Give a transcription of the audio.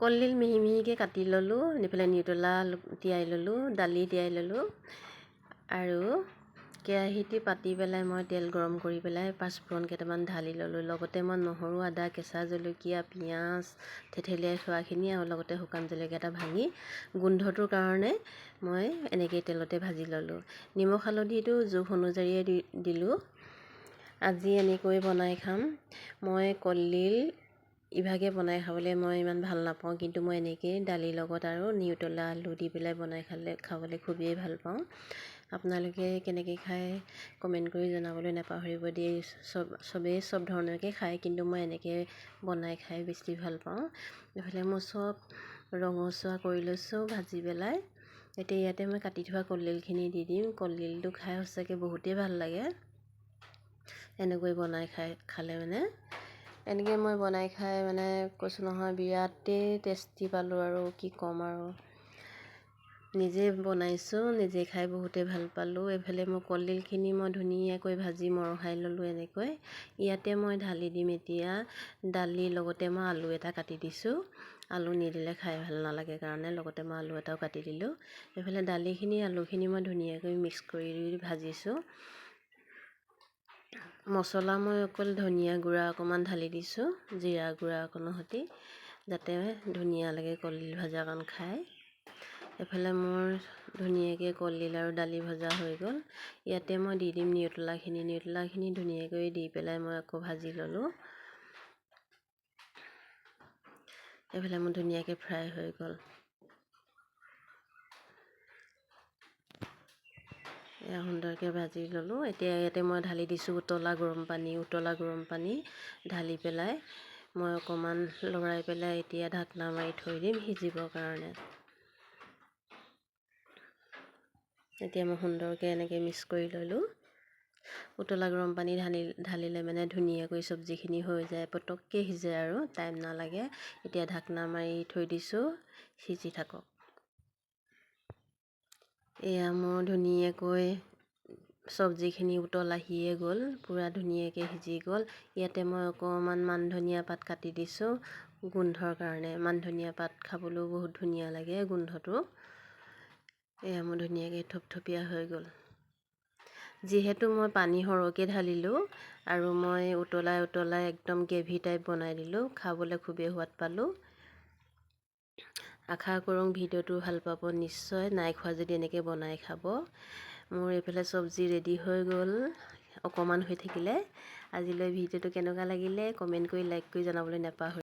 কলডিল মিহি মিহিকৈ কাটি ল'লোঁ, এইফালে নিউটেলা তিয়াই ল'লোঁ, দালি তিয়াই ল'লোঁ আৰু কেৰাহীটি পাতি পেলাই মই তেল গৰম কৰি পেলাই পাঁচফোৰণ কেইটামান ঢালি ল'লোঁ। লগতে মই নহৰু, আদা, কেঁচা জলকীয়া, পিঁয়াজ থেতেলিয়াই থোৱাখিনি আৰু লগতে শুকান জলকীয়া এটা ভাঙি গোন্ধটোৰ কাৰণে মই এনেকৈ তেলতে ভাজি ল'লোঁ। নিমখ হালধিটো জোখ অনুযায়ী দিলোঁ। আজি এনেকৈ বনাই খাম। মই কলডিল ইভাগে বনাই খাবলৈ মই ইমান ভাল নাপাওঁ, কিন্তু মই এনেকৈ দালিৰ লগত আৰু নিউটেলা আলু দি পেলাই বনাই খাবলৈ খুবেই ভাল পাওঁ। আপোনালোকে কেনেকৈ খায় কমেণ্ট কৰি জনাবলৈ নাপাহৰিব দেই। চবেই চব ধৰণৰকৈ খায়, কিন্তু মই এনেকৈ বনাই খাই বেছি ভাল পাওঁ। এইফালে মই চব ৰঙচুৱা কৰি লৈছোঁ ভাজি পেলাই। এতিয়া ইয়াতে মই কাটি থোৱা কলডিলখিনি দি দিম। কলডিলটো খাই সঁচাকৈ বহুতেই ভাল লাগে এনেকৈ বনাই খালে মানে। এনেকৈ মই বনাই খাই মানে কৈছোঁ নহয় বিৰাটেই টেষ্টি পালোঁ আৰু কি ক'ম আৰু। নিজে বনাইছোঁ, নিজে খাই বহুতেই ভাল পালোঁ। এইফালে মই কলডিলখিনি মই ধুনীয়াকৈ ভাজি মৰহাই ল'লোঁ এনেকৈ। ইয়াতে মই ঢালি দিম এতিয়া দালিৰ লগতে মই আলু এটা কাটি দিছোঁ। আলু নিদিলে খাই ভাল নালাগে কাৰণে লগতে মই আলু এটাও কাটি দিলোঁ। এইফালে দালিখিনি আলুখিনি মই ধুনীয়াকৈ মিক্স কৰি ভাজিছোঁ। মছলা মই অকল ধনিয়া গুড়া অকণমান ঢালি দিছোঁ, জিৰা গুড়া অকণৰ সৈতে, যাতে ধুনীয়া লাগে কলডিল ভাজাকণ খাই। এইফালে মোৰ ধুনীয়াকৈ কলডিল আৰু দালি ভজা হৈ গ'ল। ইয়াতে মই দি দিম নিউটেলাখিনি ধুনীয়াকৈ দি পেলাই মই আকৌ ভাজি ল'লোঁ। এইফালে মোৰ ধুনীয়াকৈ ফ্ৰাই হৈ গ'ল। এয়া সুন্দৰকৈ ভাজি ল'লোঁ। এতিয়া ইয়াতে মই ঢালি দিছোঁ উতলা গৰম পানী ঢালি পেলাই মই অকণমান লৰাই পেলাই এতিয়া ঢাকনা মাৰি থৈ দিম সিজিবৰ কাৰণে। এতিয়া মই সুন্দৰকৈ এনেকৈ মিক্স কৰি ল'লোঁ। উতলা গৰম পানী ঢালিলে মানে ধুনীয়াকৈ চব্জিখিনি হৈ যায়, পটককৈ সিজে আৰু টাইম নালাগে। এতিয়া ঢাকনা মাৰি থৈ দিছোঁ, সিজি থাকক। এয়া মোৰ ধুনীয়াকৈ চব্জিখিনি উতল আহিয়ে গ'ল, পূৰা ধুনীয়াকৈ সিজি গ'ল। ইয়াতে মই অকণমান মান ধনিয়া পাত কাটি দিছোঁ গোন্ধৰ কাৰণে। মান ধনিয়া পাত খাবলৈও বহুত ধুনীয়া লাগে গোন্ধটো। এয়া মোৰ ধুনীয়াকৈ থপথপীয়া হৈ গ'ল। যিহেতু মই পানী সৰহকৈ ঢালিলোঁ আৰু মই উতলাই একদম গ্ৰেভি টাইপ বনাই দিলোঁ, খাবলৈ খুবেই সোৱাদ পালোঁ। আশা কৰোঁ ভিডিঅ'টো ভাল পাব নিশ্চয়। নাই খোৱা যদি এনেকৈ বনাই খাব। মোৰ এইফালে চব্জি ৰেডি হৈ গ'ল, অকণমান হৈ থাকিলে। আজিলৈ ভিডিঅ'টো কেনেকুৱা লাগিলে কমেণ্ট কৰি লাইক কৰি জনাবলৈ নাপাহৰিব।